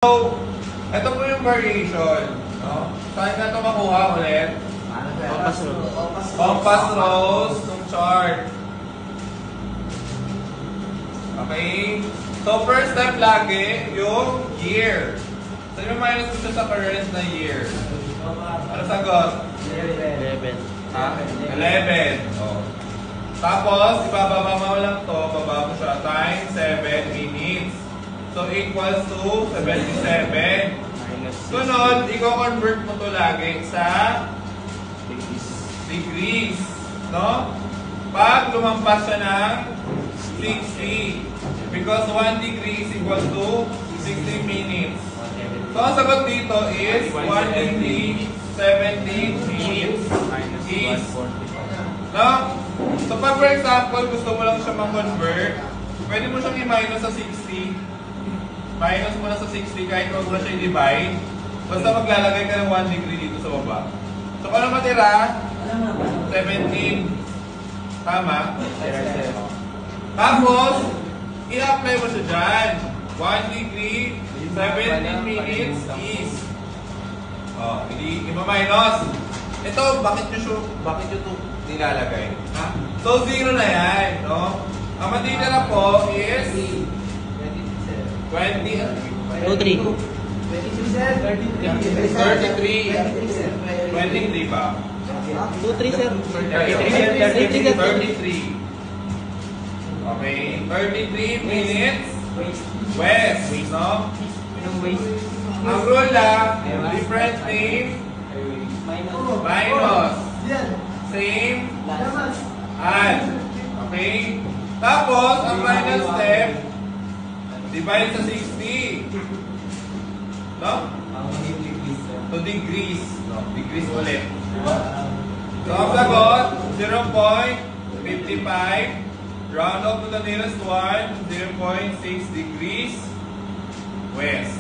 So, ito po yung variation. No? Saan na ito makuha ulit? Compass rose ng chart. Okay? So, first step lagi, yung year. So, yung minus ito sa current na year. Ano sagot? 11. Ha? 11. Oh. Tapos, ibababa mo lang to, baba mo siya, times 7 minutes. So, equals to 77. Sunod, i-convert mo to lagi sa degrees. No? Pag lumampas siya ng 60. Because 1 degree is equal to 60 minutes. So, ang sagot dito is 1 degree, 70 minutes is. No? So, pag for example, gusto mo lang siya ma-convert, pwede mo siyang i-minus sa 60. Minus mo na sa 60 kahit huwag mo na siya i-divide. Basta maglalagay ka ng 1 degree dito sa baba. So, kung ano matira? 17. Tama? Tapos, i-apply mo siya dyan. 1 degree, 17 minutes is. Oh, hindi ma-minus. Ito, bakit nyo ito nilalagay? Ha? So, 0 na yan. No? Ang matitira po is 20. 23. 33. 23 ba? 23, sir. 33. Okay. 33 minutes west. No? Ang rule lang, different name, minus, same, add. Okay? Tapos, ang final step, divide sa 60. No? To degrees. No? Degrees ulit. So, ang sagot, 0.55. Round off to the nearest one, 0.6 degrees west.